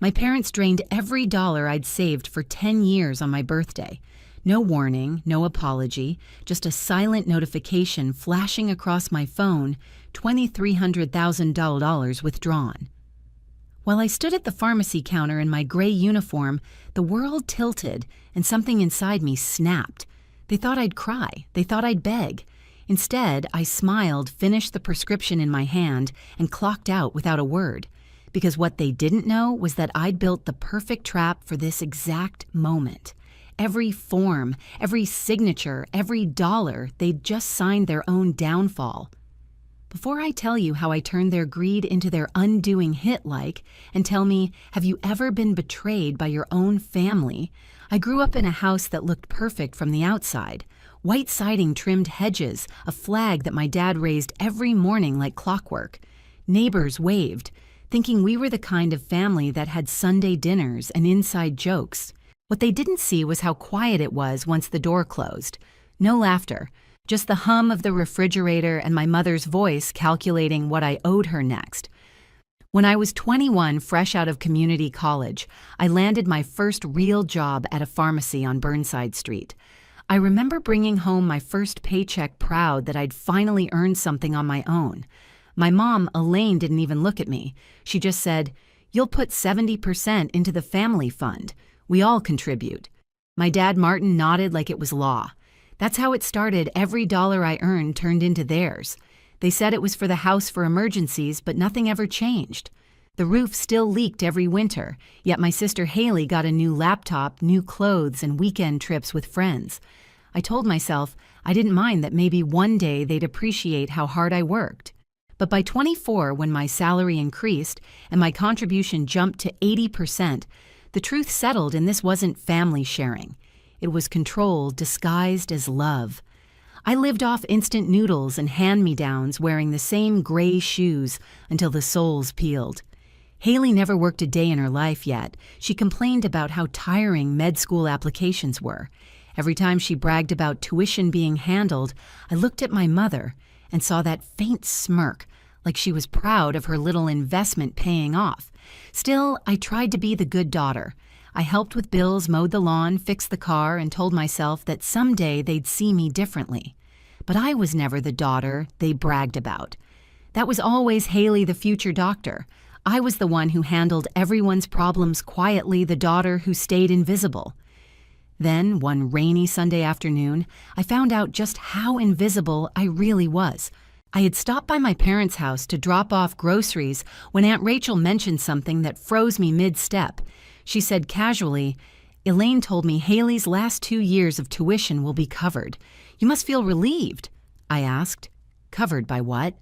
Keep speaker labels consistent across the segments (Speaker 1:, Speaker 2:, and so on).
Speaker 1: My parents drained every dollar I'd saved for 10 years on my birthday. No warning, no apology, just a silent notification flashing across my phone, $2,300,000 withdrawn. While I stood at the pharmacy counter in my gray uniform, the world tilted and something inside me snapped. They thought I'd cry. They thought I'd beg. Instead, I smiled, finished the prescription in my hand, and clocked out without a word. Because what they didn't know was that I'd built the perfect trap for this exact moment. Every form, every signature, every dollar, they'd just signed their own downfall. Before I tell you how I turned their greed into their undoing hit-like, and tell me, have you ever been betrayed by your own family? I grew up in a house that looked perfect from the outside. White siding trimmed hedges, a flag that my dad raised every morning like clockwork. Neighbors waved, thinking we were the kind of family that had Sunday dinners and inside jokes. What they didn't see was how quiet it was once the door closed. No laughter. Just the hum of the refrigerator and my mother's voice calculating what I owed her next. When I was 21, fresh out of community college, I landed my first real job at a pharmacy on Burnside Street. I remember bringing home my first paycheck proud that I'd finally earned something on my own. My mom, Elaine, didn't even look at me. She just said, "You'll put 70% into the family fund. We all contribute." My dad, Martin, nodded like it was law. That's how it started. Every dollar I earned turned into theirs. They said it was for the house for emergencies, but nothing ever changed. The roof still leaked every winter, yet my sister Haley got a new laptop, new clothes, and weekend trips with friends. I told myself I didn't mind that maybe one day they'd appreciate how hard I worked. But by 24, when my salary increased and my contribution jumped to 80%, the truth settled and this wasn't family sharing. It was control disguised as love. I lived off instant noodles and hand-me-downs wearing the same gray shoes until the soles peeled. Haley never worked a day in her life yet. She complained about how tiring med school applications were. Every time she bragged about tuition being handled, I looked at my mother and saw that faint smirk, like she was proud of her little investment paying off. Still, I tried to be the good daughter. I helped with bills, mowed the lawn, fixed the car, and told myself that someday they'd see me differently. But I was never the daughter they bragged about. That was always Haley, the future doctor. I was the one who handled everyone's problems quietly, the daughter who stayed invisible. Then, one rainy Sunday afternoon, I found out just how invisible I really was. I had stopped by my parents' house to drop off groceries when Aunt Rachel mentioned something that froze me mid-step. She said casually, "Elaine told me Haley's last 2 years of tuition will be covered. You must feel relieved." I asked. "Covered by what?"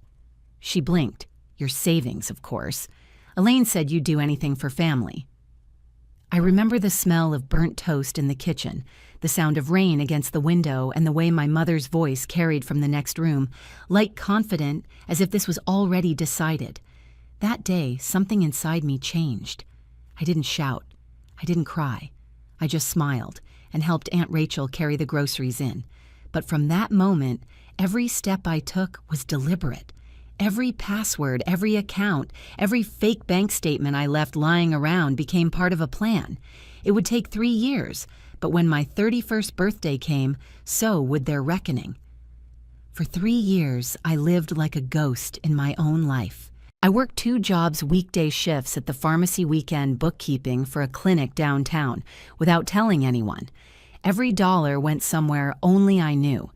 Speaker 1: She blinked. "Your savings, of course. Elaine said you'd do anything for family." I remember the smell of burnt toast in the kitchen, the sound of rain against the window, and the way my mother's voice carried from the next room, light, confident, as if this was already decided. That day, something inside me changed. I didn't shout. I didn't cry. I just smiled and helped Aunt Rachel carry the groceries in. But from that moment, every step I took was deliberate. Every password, every account, every fake bank statement I left lying around became part of a plan. It would take 3 years, but when my 31st birthday came, so would their reckoning. For 3 years, I lived like a ghost in my own life. I worked 2 jobs, weekday shifts at the pharmacy weekend bookkeeping for a clinic downtown without telling anyone. Every dollar went somewhere only I knew.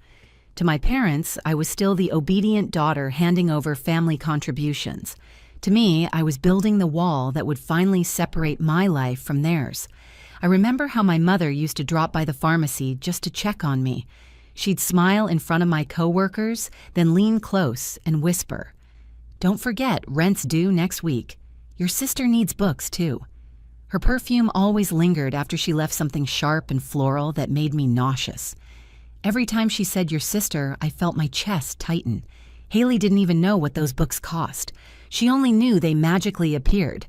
Speaker 1: To my parents, I was still the obedient daughter handing over family contributions. To me, I was building the wall that would finally separate my life from theirs. I remember how my mother used to drop by the pharmacy just to check on me. She'd smile in front of my coworkers, then lean close and whisper, "Don't forget, rent's due next week. Your sister needs books, too." Her perfume always lingered after she left something sharp and floral that made me nauseous. Every time she said "your sister," I felt my chest tighten. Haley didn't even know what those books cost. She only knew they magically appeared.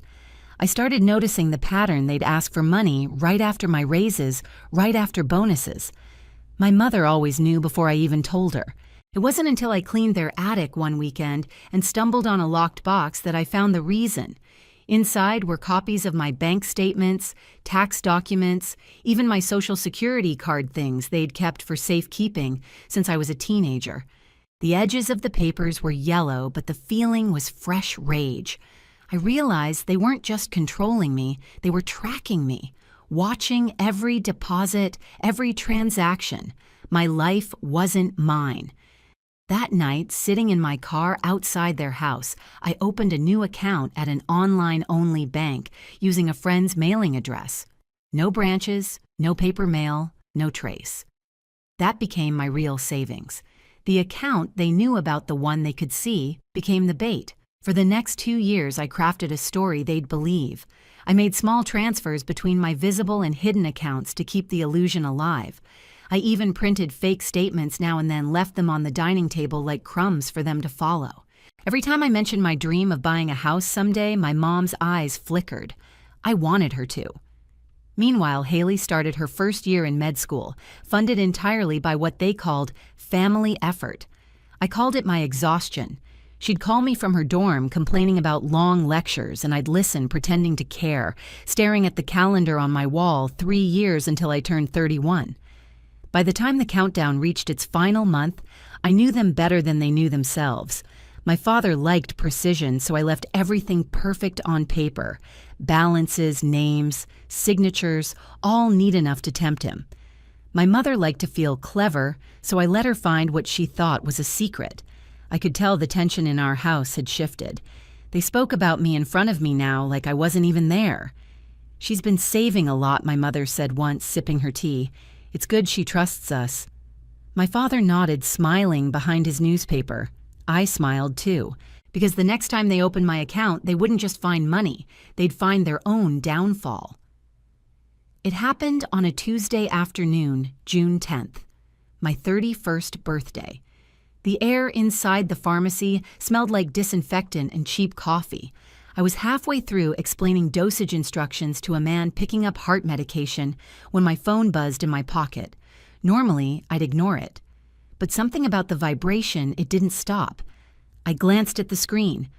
Speaker 1: I started noticing the pattern. They'd ask for money right after my raises, right after bonuses. My mother always knew before I even told her. It wasn't until I cleaned their attic one weekend and stumbled on a locked box that I found the reason. Inside were copies of my bank statements, tax documents, even my Social Security card things they'd kept for safekeeping since I was a teenager. The edges of the papers were yellow, but the feeling was fresh rage. I realized they weren't just controlling me, they were tracking me, watching every deposit, every transaction. My life wasn't mine. That night, sitting in my car outside their house, I opened a new account at an online-only bank using a friend's mailing address. No branches, no paper mail, no trace. That became my real savings. The account they knew about, the one they could see, became the bait. For the next 2 years, I crafted a story they'd believe. I made small transfers between my visible and hidden accounts to keep the illusion alive. I even printed fake statements now and then, left them on the dining table like crumbs for them to follow. Every time I mentioned my dream of buying a house someday, my mom's eyes flickered. I wanted her to. Meanwhile, Haley started her first year in med school, funded entirely by what they called family effort. I called it my exhaustion. She'd call me from her dorm complaining about long lectures, and I'd listen pretending to care, staring at the calendar on my wall 3 years until I turned 31. By the time the countdown reached its final month, I knew them better than they knew themselves. My father liked precision, so I left everything perfect on paper. Balances, names, signatures, all neat enough to tempt him. My mother liked to feel clever, so I let her find what she thought was a secret. I could tell the tension in our house had shifted. They spoke about me in front of me now like I wasn't even there. "She's been saving a lot," my mother said once, sipping her tea. "It's good she trusts us." My father nodded, smiling behind his newspaper. I smiled too, because the next time they opened my account, they wouldn't just find money, they'd find their own downfall. It happened on a Tuesday afternoon, June 10th, my 31st birthday. The air inside the pharmacy smelled like disinfectant and cheap coffee. I was halfway through explaining dosage instructions to a man picking up heart medication when my phone buzzed in my pocket. Normally, I'd ignore it. But something about the vibration, it didn't stop. I glanced at the screen.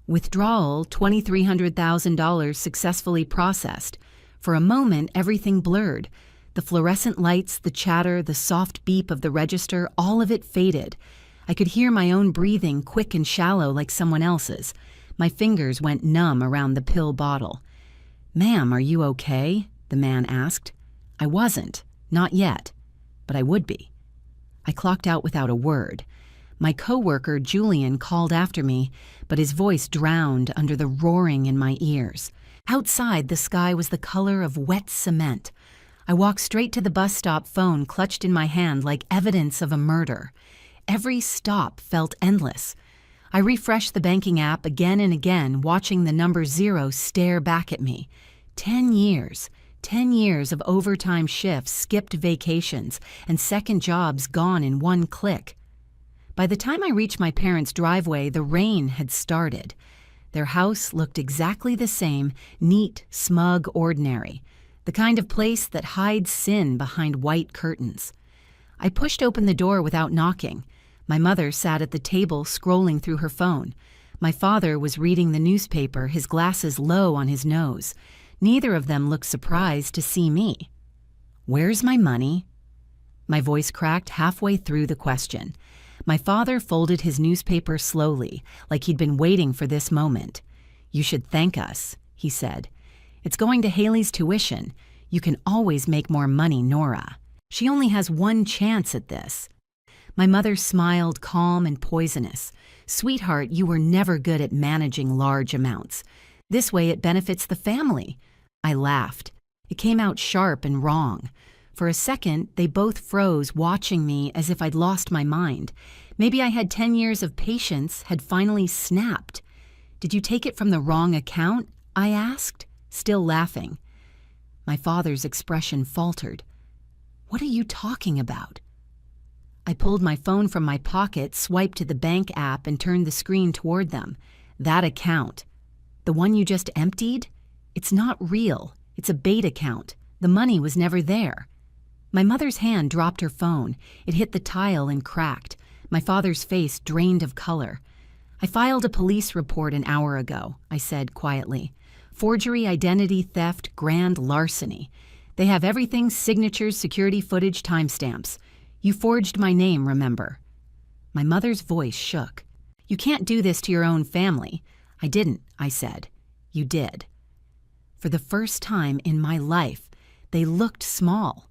Speaker 1: Withdrawal, $2,300,000 successfully processed. For a moment, everything blurred. The fluorescent lights, the chatter, the soft beep of the register, all of it faded. I could hear my own breathing, quick and shallow like someone else's. My fingers went numb around the pill bottle. "Ma'am, are you okay?" the man asked. I wasn't. Not yet. But I would be. I clocked out without a word. My coworker, Julian, called after me, but his voice drowned under the roaring in my ears. Outside, the sky was the color of wet cement. I walked straight to the bus stop, phone clutched in my hand like evidence of a murder. Every stop felt endless. I refreshed the banking app again and again, watching the number 0 stare back at me. 10 years. 10 years of overtime shifts, skipped vacations, and second jobs gone in one click. By the time I reached my parents' driveway, the rain had started. Their house looked exactly the same, neat, smug, ordinary. The kind of place that hides sin behind white curtains. I pushed open the door without knocking. My mother sat at the table scrolling through her phone. My father was reading the newspaper, his glasses low on his nose. Neither of them looked surprised to see me. "Where's my money?" My voice cracked halfway through the question. My father folded his newspaper slowly, like he'd been waiting for this moment. "You should thank us," he said. "It's going to Haley's tuition. You can always make more money, Nora. She only has one chance at this." My mother smiled, calm and poisonous. "Sweetheart, you were never good at managing large amounts. This way it benefits the family." I laughed. It came out sharp and wrong. For a second, they both froze, watching me as if I'd lost my mind. Maybe I had 10 years of patience, had finally snapped. "Did you take it from the wrong account?" I asked, still laughing. My father's expression faltered. "What are you talking about?" I pulled my phone from my pocket, swiped to the bank app, and turned the screen toward them. "That account. The one you just emptied? It's not real. It's a bait account. The money was never there." My mother's hand dropped her phone. It hit the tile and cracked. My father's face drained of color. "I filed a police report an hour ago," I said quietly. Forgery, identity theft, grand larceny. They have everything: signatures, security footage, timestamps. You forged my name, remember?" My mother's voice shook. "You can't do this to your own family." "I didn't," I said. "You did." For the first time in my life, they looked small.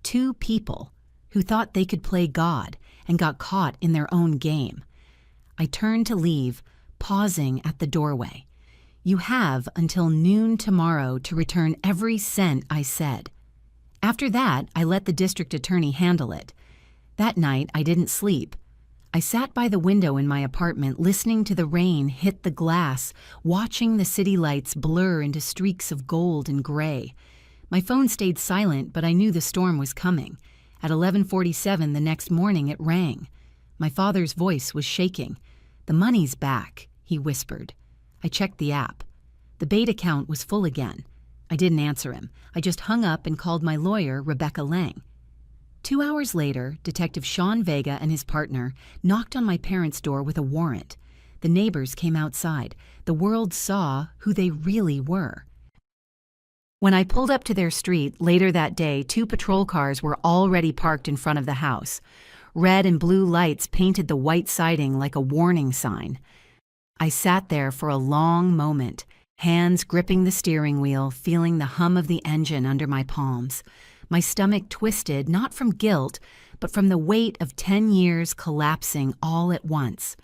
Speaker 1: Two people who thought they could play God and got caught in their own game. I turned to leave, pausing at the doorway. "You have until noon tomorrow to return every cent," I said. After that, I let the district attorney handle it. That night, I didn't sleep. I sat by the window in my apartment, listening to the rain hit the glass, watching the city lights blur into streaks of gold and gray. My phone stayed silent, but I knew the storm was coming. At 11:47 the next morning, it rang. My father's voice was shaking. "The money's back," he whispered. I checked the app. The Bait account was full again. I didn't answer him. I just hung up and called my lawyer, Rebecca Lang. 2 hours later, Detective Sean Vega and his partner knocked on my parents' door with a warrant. The neighbors came outside. The world saw who they really were. When I pulled up to their street later that day, 2 patrol cars were already parked in front of the house. Red and blue lights painted the white siding like a warning sign. I sat there for a long moment, hands gripping the steering wheel, feeling the hum of the engine under my palms. My stomach twisted, not from guilt, but from the weight of 10 years collapsing all at once.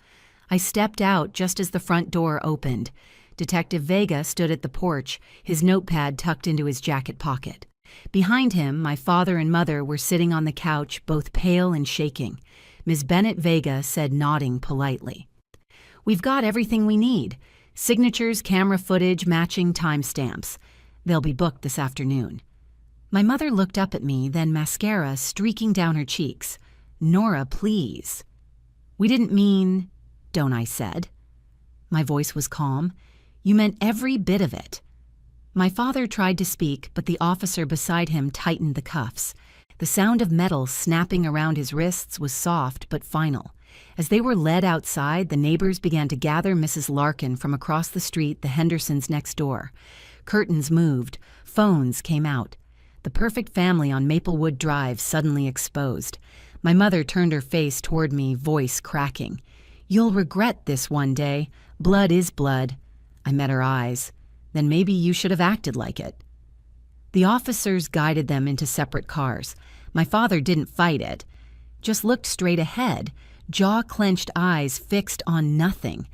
Speaker 1: I stepped out just as the front door opened. Detective Vega stood at the porch, his notepad tucked into his jacket pocket. Behind him, my father and mother were sitting on the couch, both pale and shaking. Ms. Bennett Vega said, nodding politely, "We've got everything we need. Signatures, camera footage, matching timestamps. They'll be booked this afternoon." My mother looked up at me, then mascara streaking down her cheeks. "Nora, please." "We didn't mean," don't I said. My voice was calm. "You meant every bit of it." My father tried to speak, but the officer beside him tightened the cuffs. The sound of metal snapping around his wrists was soft but final. As they were led outside, the neighbors began to gather Mrs. Larkin from across the street, the Hendersons next door. Curtains moved. Phones came out. The perfect family on Maplewood Drive suddenly exposed. My mother turned her face toward me, voice cracking. "You'll regret this one day. Blood is blood." I met her eyes. "Then maybe you should have acted like it." The officers guided them into separate cars. My father didn't fight it, just looked straight ahead, jaw-clenched eyes fixed on nothing.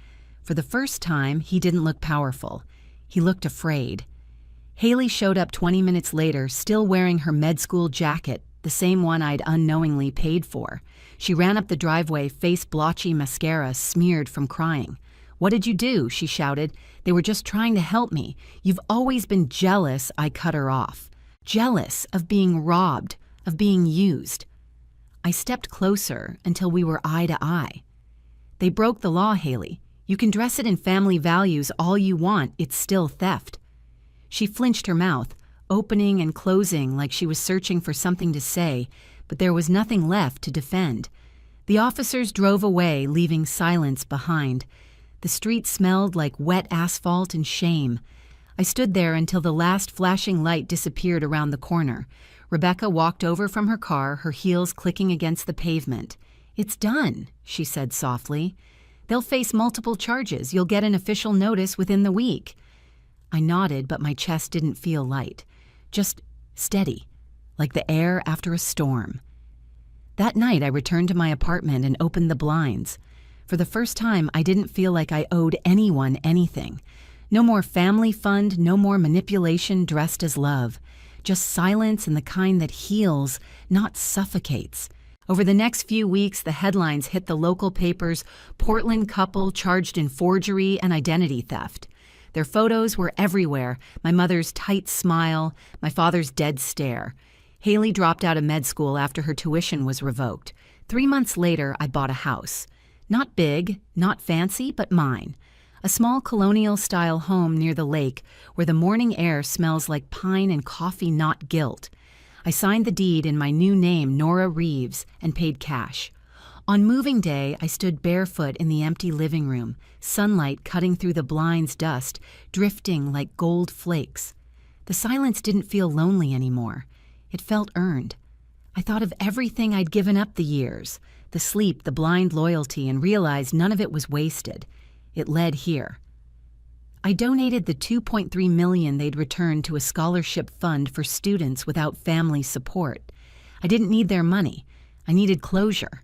Speaker 1: For the first time, he didn't look powerful. He looked afraid. Haley showed up 20 minutes later, still wearing her med school jacket, the same one I'd unknowingly paid for. She ran up the driveway, face blotchy mascara smeared from crying. "What did you do?" she shouted. "They were just trying to help me. You've always been jealous," I cut her off. Jealous of being robbed, of being used. I stepped closer until we were eye to eye. "They broke the law, Haley. You can dress it in family values all you want, it's still theft." She flinched her mouth, opening and closing like she was searching for something to say, but there was nothing left to defend. The officers drove away, leaving silence behind. The street smelled like wet asphalt and shame. I stood there until the last flashing light disappeared around the corner. Rebecca walked over from her car, her heels clicking against the pavement. "It's done," she said softly. "They'll face multiple charges. You'll get an official notice within the week." I nodded, but my chest didn't feel light. Just steady, like the air after a storm. That night, I returned to my apartment and opened the blinds. For the first time, I didn't feel like I owed anyone anything. No more family fund, no more manipulation dressed as love. Just silence and the kind that heals, not suffocates. Over the next few weeks, the headlines hit the local papers: Portland couple charged in forgery and identity theft. Their photos were everywhere, my mother's tight smile, my father's dead stare. Haley dropped out of med school after her tuition was revoked. 3 months later, I bought a house. Not big, not fancy, but mine. A small colonial-style home near the lake where the morning air smells like pine and coffee, not guilt. I signed the deed in my new name, Nora Reeves, and paid cash. On moving day, I stood barefoot in the empty living room, sunlight cutting through the blinds' dust, drifting like gold flakes. The silence didn't feel lonely anymore. It felt earned. I thought of everything I'd given up the years, the sleep, the blind loyalty, and realized none of it was wasted. It led here. I donated the $2.3 million they'd returned to a scholarship fund for students without family support. I didn't need their money. I needed closure.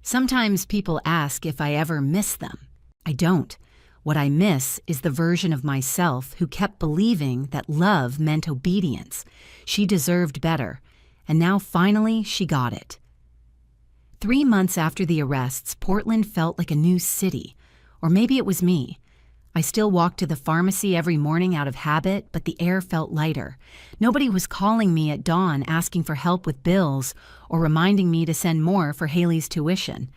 Speaker 1: Sometimes people ask if I ever miss them. I don't. What I miss is the version of myself who kept believing that love meant obedience. She deserved better, and now finally she got it. 3 months after the arrests, Portland felt like a new city. Or maybe it was me. I still walked to the pharmacy every morning out of habit, but the air felt lighter. Nobody was calling me at dawn asking for help with bills or reminding me to send more for Haley's tuition.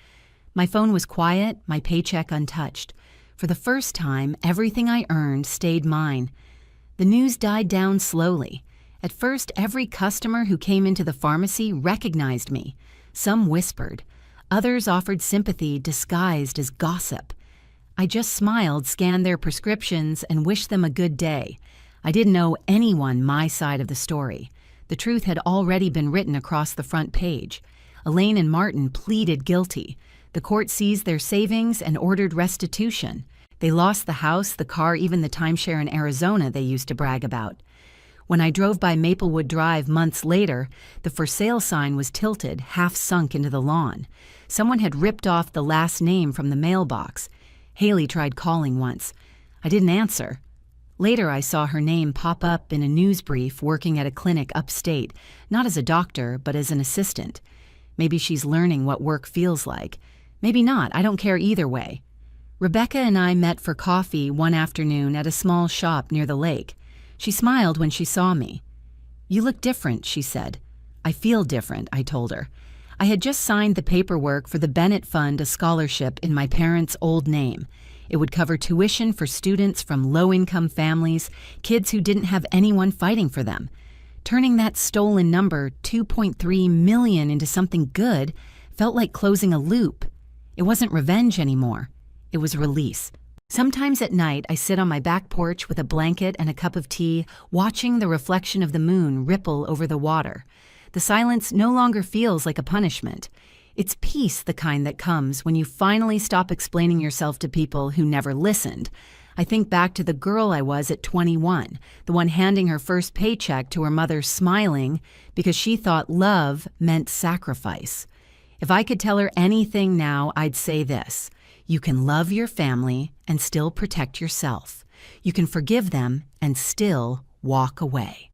Speaker 1: My phone was quiet, my paycheck untouched. For the first time, everything I earned stayed mine. The news died down slowly. At first, every customer who came into the pharmacy recognized me. Some whispered. Others offered sympathy disguised as gossip. I just smiled, scanned their prescriptions, and wished them a good day. I didn't owe anyone my side of the story. The truth had already been written across the front page. Elaine and Martin pleaded guilty. The court seized their savings and ordered restitution. They lost the house, the car, even the timeshare in Arizona they used to brag about. When I drove by Maplewood Drive months later, the for sale sign was tilted, half sunk into the lawn. Someone had ripped off the last name from the mailbox. Haley tried calling once. I didn't answer. Later, I saw her name pop up in a news brief working at a clinic upstate, not as a doctor, but as an assistant. Maybe she's learning what work feels like. Maybe not. I don't care either way. Rebecca and I met for coffee one afternoon at a small shop near the lake. She smiled when she saw me. "You look different," she said. "I feel different," I told her. I had just signed the paperwork for the Bennett Fund, a scholarship in my parents' old name. It would cover tuition for students from low-income families, kids who didn't have anyone fighting for them. Turning that stolen number, 2.3 million, into something good felt like closing a loop. It wasn't revenge anymore. It was release. Sometimes at night, I sit on my back porch with a blanket and a cup of tea, watching the reflection of the moon ripple over the water. The silence no longer feels like a punishment. It's peace, the kind that comes when you finally stop explaining yourself to people who never listened. I think back to the girl I was at 21, the one handing her first paycheck to her mother smiling because she thought love meant sacrifice. If I could tell her anything now, I'd say this: you can love your family and still protect yourself. You can forgive them and still walk away.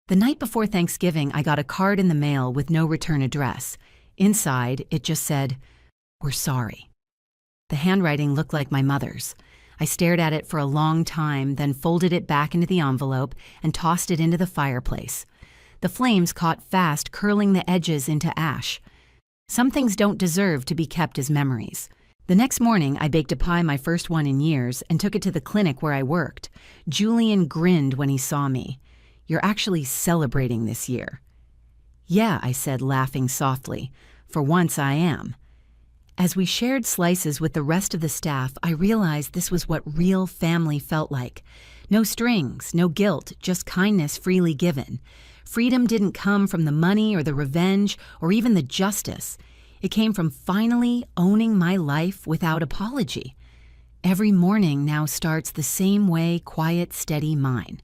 Speaker 1: The night before Thanksgiving, I got a card in the mail with no return address. Inside, it just said, "We're sorry." The handwriting looked like my mother's. I stared at it for a long time, then folded it back into the envelope and tossed it into the fireplace. The flames caught fast, curling the edges into ash. Some things don't deserve to be kept as memories. The next morning, I baked a pie, my first one in years, and took it to the clinic where I worked. Julian grinned when he saw me. "You're actually celebrating this year." "Yeah," I said, laughing softly. "For once I am." As we shared slices with the rest of the staff, I realized this was what real family felt like. No strings, no guilt, just kindness freely given. Freedom didn't come from the money or the revenge or even the justice. It came from finally owning my life without apology. Every morning now starts the same way, quiet, steady mine.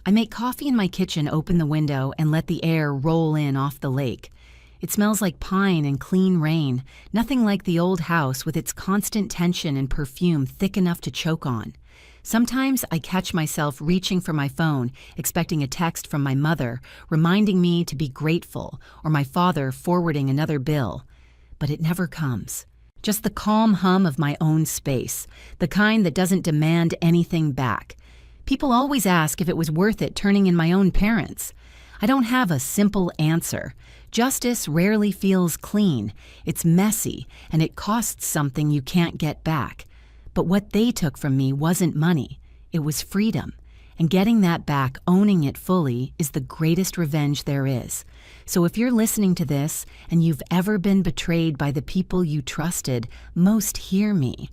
Speaker 1: I make coffee in my kitchen, open the window, and let the air roll in off the lake. It smells like pine and clean rain, nothing like the old house with its constant tension and perfume thick enough to choke on. Sometimes I catch myself reaching for my phone, expecting a text from my mother, reminding me to be grateful, or my father forwarding another bill. But it never comes. Just the calm hum of my own space, the kind that doesn't demand anything back. People always ask if it was worth it turning in my own parents. I don't have a simple answer. Justice rarely feels clean. It's messy, and it costs something you can't get back. But what they took from me wasn't money. It was freedom. And getting that back, owning it fully, is the greatest revenge there is. So if you're listening to this and you've ever been betrayed by the people you trusted, most hear me.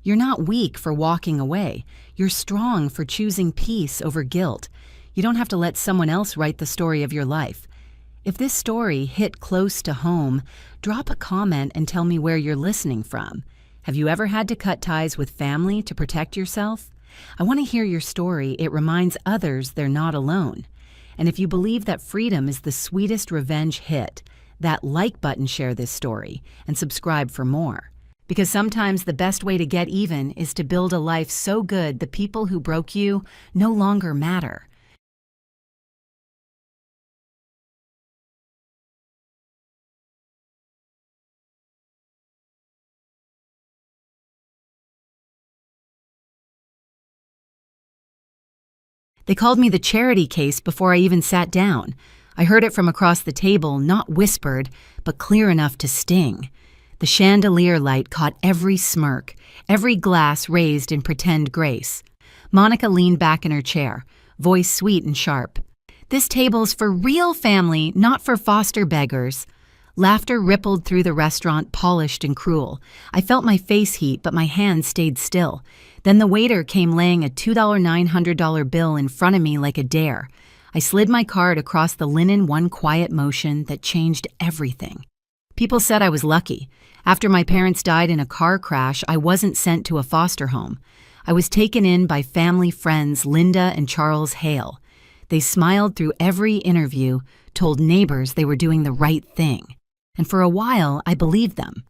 Speaker 1: You're not weak for walking away. You're strong for choosing peace over guilt. You don't have to let someone else write the story of your life. If this story hit close to home, drop a comment and tell me where you're listening from. Have you ever had to cut ties with family to protect yourself? I want to hear your story. It reminds others they're not alone. And if you believe that freedom is the sweetest revenge hit, that like button, share this story, and subscribe for more. Because sometimes the best way to get even is to build a life so good the people who broke you no longer matter. They called me the charity case before I even sat down. I heard it from across the table, not whispered, but clear enough to sting. The chandelier light caught every smirk, every glass raised in pretend grace. Monica leaned back in her chair, voice sweet and sharp. "This table's for real family, not for foster beggars." Laughter rippled through the restaurant, polished and cruel. I felt my face heat, but my hands stayed still. Then the waiter came laying a $2,900 bill in front of me like a dare. I slid my card across the linen, one quiet motion that changed everything. People said I was lucky. After my parents died in a car crash, I wasn't sent to a foster home. I was taken in by family friends Linda and Charles Hale. They smiled through every interview, told neighbors they were doing the right thing. And for a while, I believed them.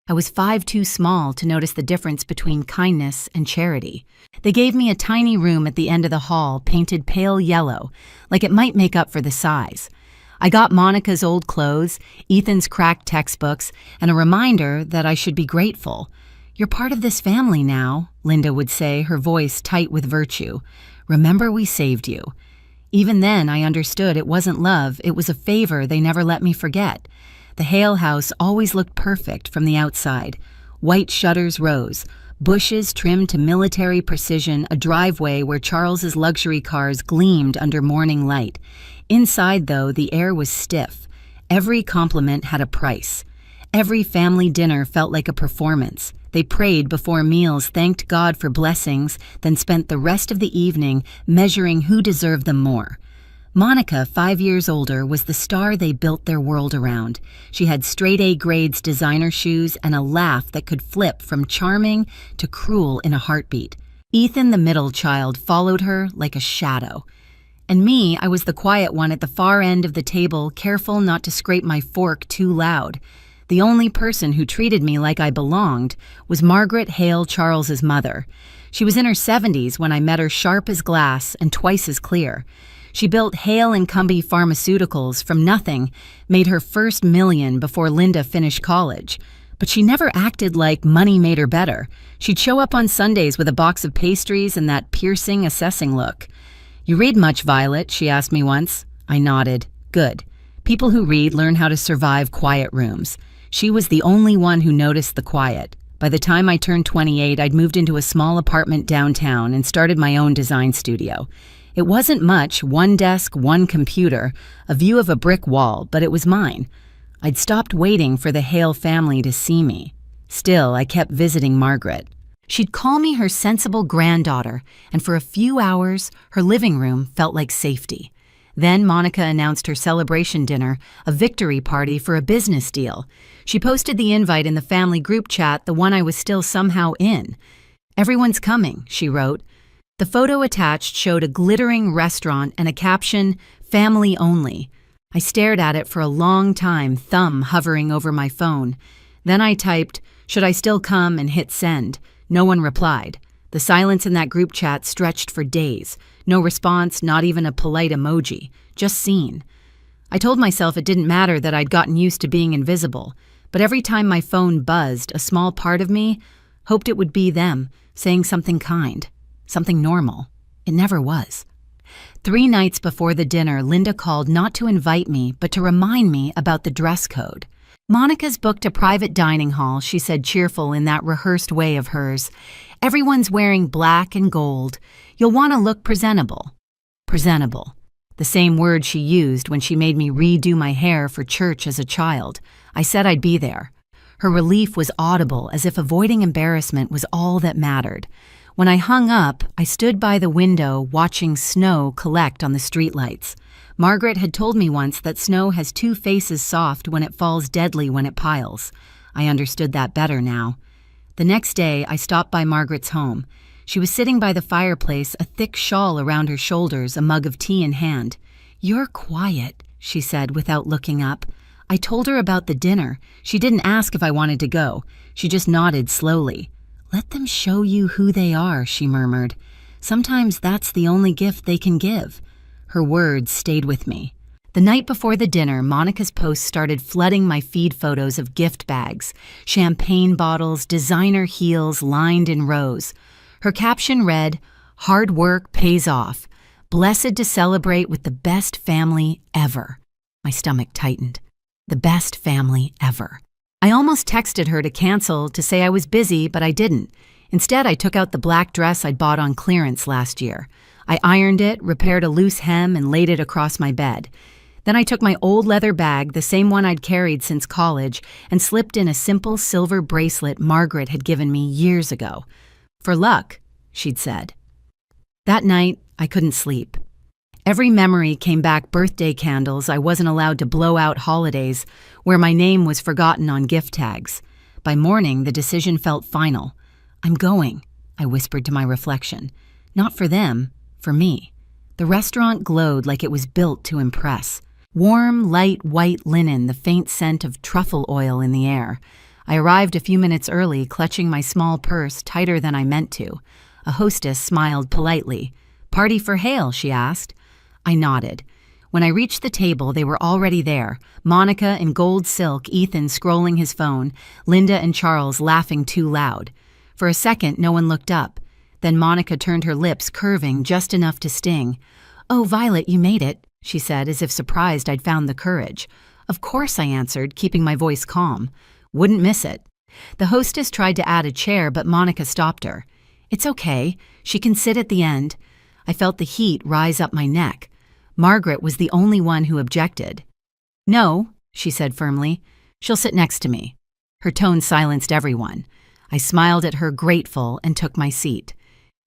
Speaker 1: I was 5 too small to notice the difference between kindness and charity. They gave me a tiny room at the end of the hall, painted pale yellow, like it might make up for the size. I got Monica's old clothes, Ethan's cracked textbooks, and a reminder that I should be grateful. "You're part of this family now," Linda would say, her voice tight with virtue. "Remember we saved you." Even then, I understood it wasn't love, it was a favor they never let me forget. The Hale house always looked perfect from the outside. White shutters rose, bushes trimmed to military precision, a driveway where Charles's luxury cars gleamed under morning light. Inside, though, the air was stiff. Every compliment had a price. Every family dinner felt like a performance. They prayed before meals, thanked God for blessings, then spent the rest of the evening measuring who deserved them more. Monica, 5 years older, was the star they built their world around. She had straight-A grades designer shoes and a laugh that could flip from charming to cruel in a heartbeat. Ethan, the middle child, followed her like a shadow. And me, I was the quiet one at the far end of the table, careful not to scrape my fork too loud. The only person who treated me like I belonged was Margaret Hale, Charles's mother. She was in her 70s when I met her, sharp as glass and twice as clear. She built Hale and Cumbie Pharmaceuticals from nothing, made her first million before Linda finished college. But she never acted like money made her better. She'd show up on Sundays with a box of pastries and that piercing, assessing look. "You read much, Violet?" she asked me once. I nodded. Good. People who read learn how to survive quiet rooms. She was the only one who noticed the quiet. By the time I turned 28, I'd moved into a small apartment downtown and started my own design studio. It wasn't much, one desk, one computer, a view of a brick wall, but it was mine. I'd stopped waiting for the Hale family to see me. Still, I kept visiting Margaret. She'd call me her sensible granddaughter, and for a few hours, her living room felt like safety. Then Monica announced her celebration dinner, a victory party for a business deal. She posted the invite in the family group chat, the one I was still somehow in. "Everyone's coming," she wrote. The photo attached showed a glittering restaurant and a caption, "Family only." I stared at it for a long time, thumb hovering over my phone. Then I typed, "Should I still come?" and hit send. No one replied. The silence in that group chat stretched for days. No response, not even a polite emoji. Just seen. I told myself it didn't matter that I'd gotten used to being invisible. But every time my phone buzzed, a small part of me hoped it would be them, saying something kind. Something normal. It never was. 3 nights before the dinner, Linda called not to invite me, but to remind me about the dress code. "Monica's booked a private dining hall," she said, cheerful in that rehearsed way of hers. "Everyone's wearing black and gold. You'll want to look presentable." Presentable. The same word she used when she made me redo my hair for church as a child. I said I'd be there. Her relief was audible, as if avoiding embarrassment was all that mattered. When I hung up, I stood by the window watching snow collect on the streetlights. Margaret had told me once that snow has two faces, soft when it falls, deadly when it piles. I understood that better now. The next day, I stopped by Margaret's home. She was sitting by the fireplace, a thick shawl around her shoulders, a mug of tea in hand. "You're quiet," she said without looking up. I told her about the dinner. She didn't ask if I wanted to go. She just nodded slowly. "Let them show you who they are," she murmured. "Sometimes that's the only gift they can give." Her words stayed with me. The night before the dinner, Monica's posts started flooding my feed, photos of gift bags, champagne bottles, designer heels lined in rows. Her caption read, "Hard work pays off. Blessed to celebrate with the best family ever." My stomach tightened. The best family ever. I almost texted her to cancel, to say I was busy, but I didn't. Instead, I took out the black dress I'd bought on clearance last year. I ironed it, repaired a loose hem, and laid it across my bed. Then I took my old leather bag, the same one I'd carried since college, and slipped in a simple silver bracelet Margaret had given me years ago. "For luck," she'd said. That night, I couldn't sleep. Every memory came back: birthday candles I wasn't allowed to blow out, holidays where my name was forgotten on gift tags. By morning, the decision felt final. "I'm going," I whispered to my reflection. "Not for them, for me." The restaurant glowed like it was built to impress. Warm, light white linen, the faint scent of truffle oil in the air. I arrived a few minutes early, clutching my small purse tighter than I meant to. A hostess smiled politely. "Party for Hale?" she asked. I nodded. When I reached the table, they were already there. Monica in gold silk, Ethan scrolling his phone, Linda and Charles laughing too loud. For a second, no one looked up. Then Monica turned, her lips curving just enough to sting. "Oh, Violet, you made it," she said, as if surprised I'd found the courage. "Of course," I answered, keeping my voice calm. "Wouldn't miss it." The hostess tried to add a chair, but Monica stopped her. "It's okay. She can sit at the end." I felt the heat rise up my neck. Margaret was the only one who objected. "No," she said firmly. "She'll sit next to me." Her tone silenced everyone. I smiled at her, grateful, and took my seat.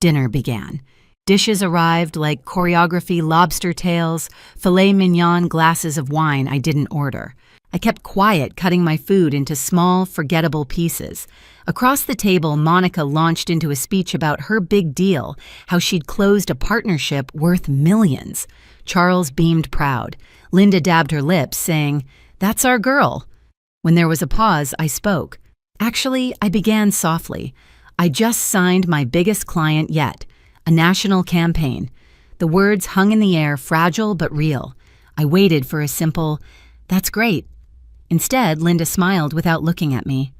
Speaker 1: Dinner began. Dishes arrived like choreography: lobster tails, filet mignon, glasses of wine I didn't order. I kept quiet, cutting my food into small, forgettable pieces. Across the table, Monica launched into a speech about her big deal, how she'd closed a partnership worth millions. Charles beamed proud. Linda dabbed her lips, saying, "That's our girl." When there was a pause, I spoke. Actually, I began softly. I just signed my biggest client yet, a national campaign. The words hung in the air, fragile but real. I waited for a simple, "That's great." Instead, Linda smiled without looking at me.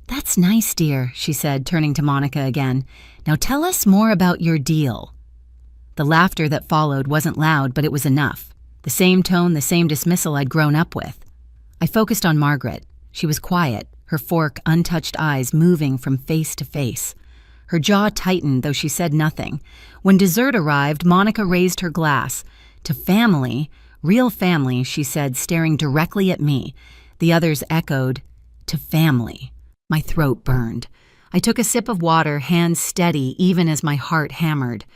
Speaker 1: "That's nice, dear," she said, turning to Monica again. "Now tell us more about your deal." The laughter that followed wasn't loud, but it was enough. The same tone, the same dismissal I'd grown up with. I focused on Margaret. She was quiet, her fork, untouched eyes moving from face to face. Her jaw tightened, though she said nothing. When dessert arrived, Monica raised her glass. "To family, real family," she said, staring directly at me. The others echoed, "To family." My throat burned. I took a sip of water, hands steady, even as my heart hammered.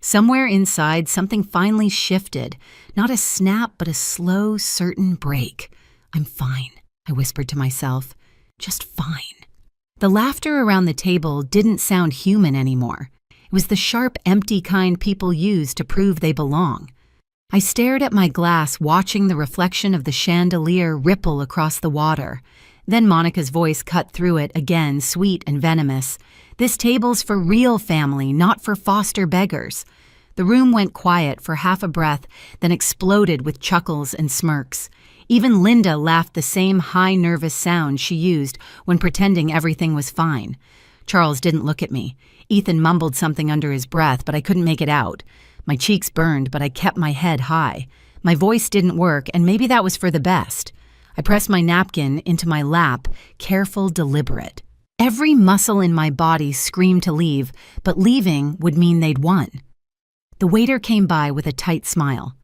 Speaker 1: Somewhere inside, something finally shifted. Not a snap, but a slow, certain break. "I'm fine," I whispered to myself. "Just fine." The laughter around the table didn't sound human anymore. It was the sharp, empty kind people use to prove they belong. I stared at my glass, watching the reflection of the chandelier ripple across the water. Then Monica's voice cut through it again, sweet and venomous. "This table's for real family, not for foster beggars." The room went quiet for half a breath, then exploded with chuckles and smirks. Even Linda laughed, the same high, nervous sound she used when pretending everything was fine. Charles didn't look at me. Ethan mumbled something under his breath, but I couldn't make it out. My cheeks burned, but I kept my head high. My voice didn't work, and maybe that was for the best. I pressed my napkin into my lap, careful, deliberate. Every muscle in my body screamed to leave, but leaving would mean they'd won. The waiter came by with a tight smile.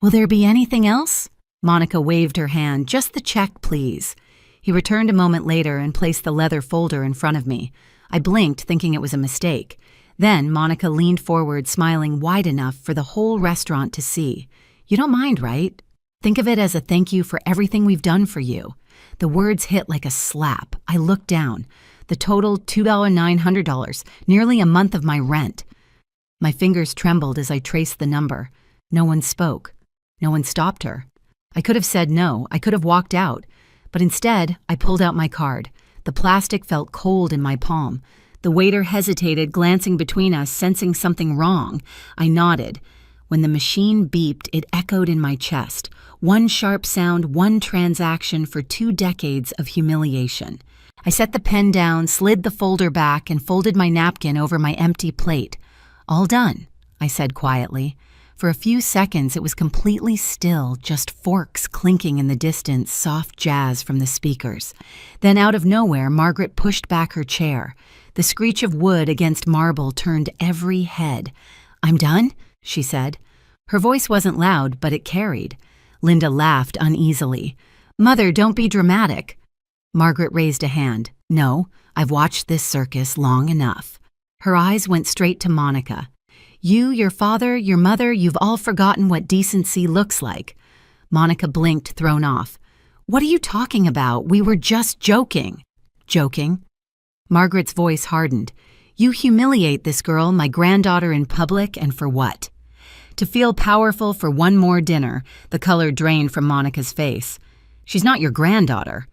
Speaker 1: "Will there be anything else?" Monica waved her hand. "Just the check, please." He returned a moment later and placed the leather folder in front of me. I blinked, thinking it was a mistake. Then Monica leaned forward, smiling wide enough for the whole restaurant to see. "You don't mind, right? Think of it as a thank you for everything we've done for you." The words hit like a slap. I looked down. The total, $2,900, nearly a month of my rent. My fingers trembled as I traced the number. No one spoke. No one stopped her. I could have said no. I could have walked out. But instead, I pulled out my card. The plastic felt cold in my palm. The waiter hesitated, glancing between us, sensing something wrong. I nodded. When the machine beeped, it echoed in my chest. One sharp sound, one transaction for 2 decades of humiliation. I set the pen down, slid the folder back, and folded my napkin over my empty plate. "All done," I said quietly. For a few seconds, it was completely still, just forks clinking in the distance, soft jazz from the speakers. Then out of nowhere, Margaret pushed back her chair. The screech of wood against marble turned every head. "I'm done?" she said. Her voice wasn't loud, but it carried. Linda laughed uneasily. "Mother, don't be dramatic." Margaret raised a hand. "No, I've watched this circus long enough." Her eyes went straight to Monica. "You, your father, your mother, you've all forgotten what decency looks like." Monica blinked, thrown off. "What are you talking about? We were just joking." "Joking?" Margaret's voice hardened. "You humiliate this girl, my granddaughter, in public, and for what?" To feel powerful for one more dinner, the color drained from Monica's face. "She's not your granddaughter."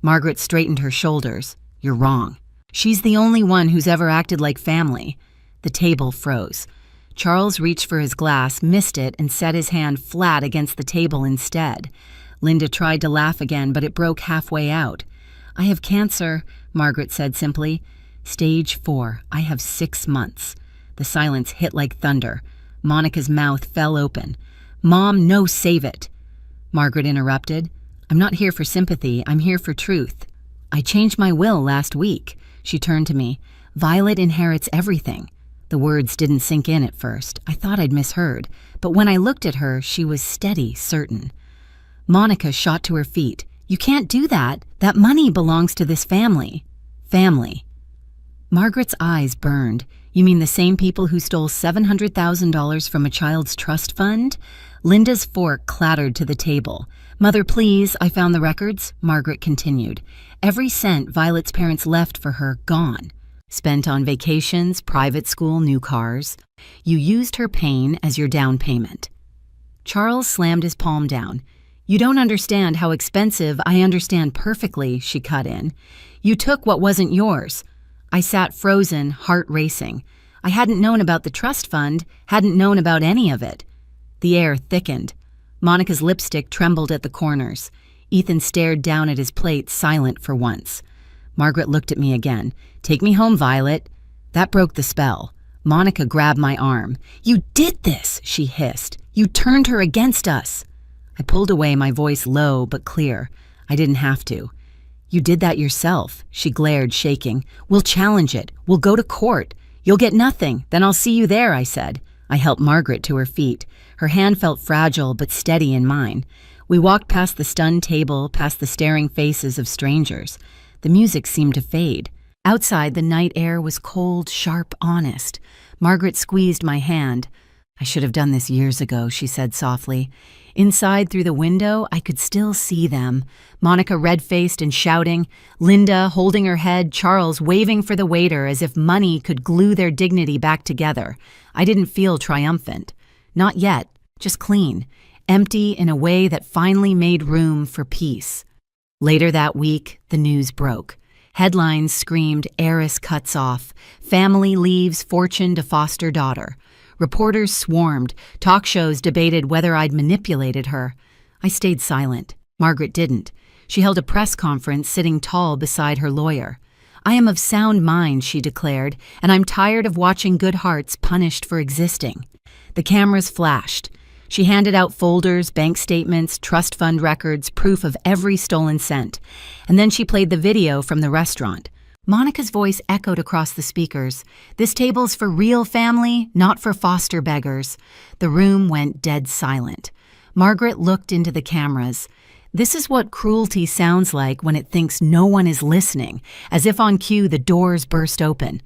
Speaker 1: Margaret straightened her shoulders. "You're wrong. She's the only one who's ever acted like family." The table froze. Charles reached for his glass, missed it, and set his hand flat against the table instead. Linda tried to laugh again, but it broke halfway out. "I have cancer," Margaret said simply. "Stage 4. I have 6 months." The silence hit like thunder. Monica's mouth fell open. "Mom, no, save it." Margaret interrupted. "I'm not here for sympathy. I'm here for truth. I changed my will last week." She turned to me. "Violet inherits everything." The words didn't sink in at first. I thought I'd misheard. But when I looked at her, she was steady, certain. Monica shot to her feet. "You can't do that. That money belongs to this family." "Family." Margaret's eyes burned. "You mean the same people who stole $700,000 from a child's trust fund?" Linda's fork clattered to the table. "Mother, please, I found the records," Margaret continued. "Every cent Violet's parents left for her, gone. Spent on vacations, private school, new cars. You used her pain as your down payment." Charles slammed his palm down. "You don't understand how expensive. I understand perfectly," she cut in. "You took what wasn't yours." I sat frozen, heart racing. I hadn't known about the trust fund, hadn't known about any of it. The air thickened. Monica's lipstick trembled at the corners. Ethan stared down at his plate, silent for once. Margaret looked at me again. "Take me home, Violet." That broke the spell. Monica grabbed my arm. "You did this," she hissed. "You turned her against us." I pulled away, my voice low but clear. I didn't have to. "You did that yourself," she glared, shaking. "We'll challenge it. We'll go to court. You'll get nothing. Then I'll see you there," I said. I helped Margaret to her feet. Her hand felt fragile but steady in mine. We walked past the stunned table, past the staring faces of strangers. The music seemed to fade. Outside, the night air was cold, sharp, honest. Margaret squeezed my hand. "I should have done this years ago," she said softly. Inside, through the window, I could still see them. Monica red-faced and shouting, Linda holding her head, Charles waving for the waiter as if money could glue their dignity back together. I didn't feel triumphant. Not yet, just clean, empty in a way that finally made room for peace. Later that week, the news broke. Headlines screamed, "Heiress cuts off. Family leaves fortune to foster daughter." Reporters swarmed. Talk shows debated whether I'd manipulated her. I stayed silent. Margaret didn't. She held a press conference sitting tall beside her lawyer. "I am of sound mind," she declared, "and I'm tired of watching good hearts punished for existing." The cameras flashed. She handed out folders, bank statements, trust fund records, proof of every stolen cent. And then she played the video from the restaurant. Monica's voice echoed across the speakers. "This table's for real family, not for foster beggars." The room went dead silent. Margaret looked into the cameras. This is what cruelty sounds like when it thinks no one is listening. As if on cue, the doors burst open.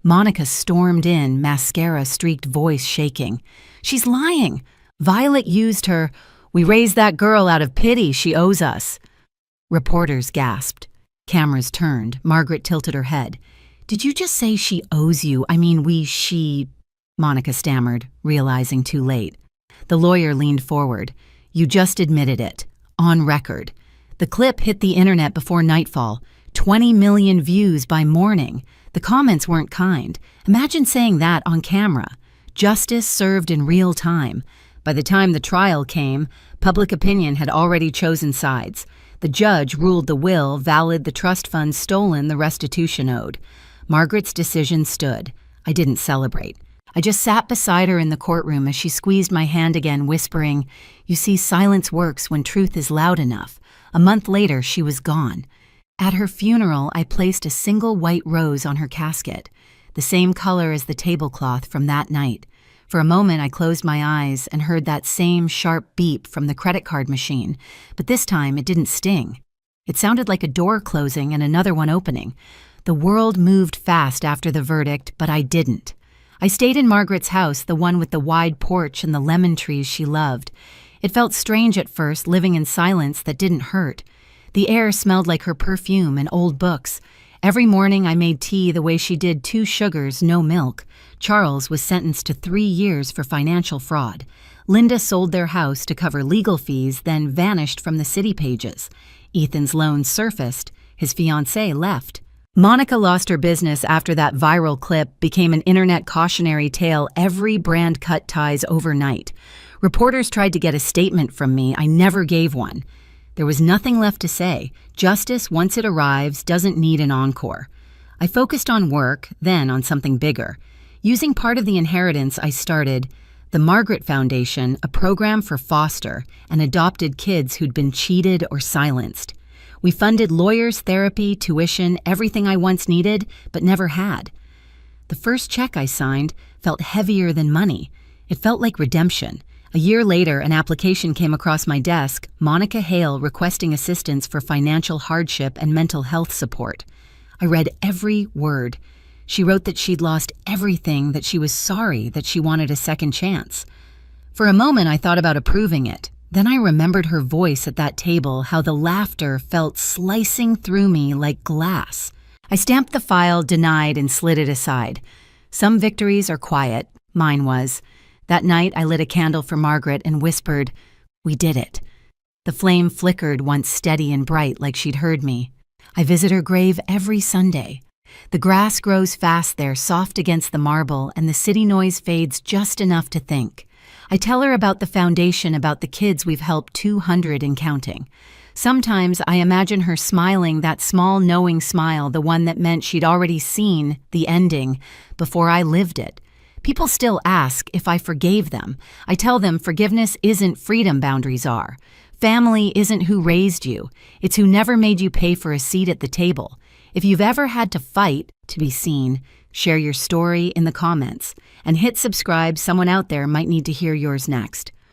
Speaker 1: Monica stormed in, mascara-streaked voice shaking. "She's lying. Violet used her. We raised that girl out of pity. She owes us." Reporters gasped. Cameras turned. Margaret tilted her head. "Did you just say she owes you? I mean, she..." Monica stammered, realizing too late. The lawyer leaned forward. "You just admitted it. On record. The clip hit the internet before nightfall. 20 million views by morning. The comments weren't kind. Imagine saying that on camera. Justice served in real time. By the time the trial came, public opinion had already chosen sides. The judge ruled the will valid, the trust fund stolen, the restitution owed. Margaret's decision stood. I didn't celebrate. I just sat beside her in the courtroom as she squeezed my hand again, whispering, "You see, silence works when truth is loud enough." A month later, she was gone. At her funeral, I placed a single white rose on her casket, the same color as the tablecloth from that night. For a moment, I closed my eyes and heard that same sharp beep from the credit card machine, but this time it didn't sting. It sounded like a door closing and another one opening. The world moved fast after the verdict, but I didn't. I stayed in Margaret's house, the one with the wide porch and the lemon trees she loved. It felt strange at first, living in silence that didn't hurt. The air smelled like her perfume and old books. Every morning I made tea the way she did, 2 sugars, no milk. Charles was sentenced to 3 years for financial fraud. Linda sold their house to cover legal fees, then vanished from the city pages. Ethan's loan surfaced. His fiancée left. Monica lost her business after that viral clip became an internet cautionary tale. Every brand cut ties overnight. Reporters tried to get a statement from me. I never gave one. There was nothing left to say. Justice, once it arrives, doesn't need an encore. I focused on work, then on something bigger. Using part of the inheritance, I started the Margaret Foundation, a program for foster and adopted kids who'd been cheated or silenced. We funded lawyers, therapy, tuition, everything I once needed but never had. The first check I signed felt heavier than money. It felt like redemption. A year later, an application came across my desk, Monica Hale requesting assistance for financial hardship and mental health support. I read every word. She wrote that she'd lost everything, that she was sorry, that she wanted a second chance. For a moment, I thought about approving it. Then I remembered her voice at that table, how the laughter felt slicing through me like glass. I stamped the file, denied, and slid it aside. Some victories are quiet. Mine was. That night, I lit a candle for Margaret and whispered, "We did it." The flame flickered once steady and bright like she'd heard me. I visit her grave every Sunday. The grass grows fast there, soft against the marble, and the city noise fades just enough to think. I tell her about the foundation, about the kids we've helped, 200 and counting. Sometimes I imagine her smiling, that small knowing smile, the one that meant she'd already seen the ending before I lived it. People still ask if I forgave them. I tell them forgiveness isn't freedom, boundaries are. Family isn't who raised you. It's who never made you pay for a seat at the table. If you've ever had to fight to be seen, share your story in the comments. And hit subscribe. Someone out there might need to hear yours next.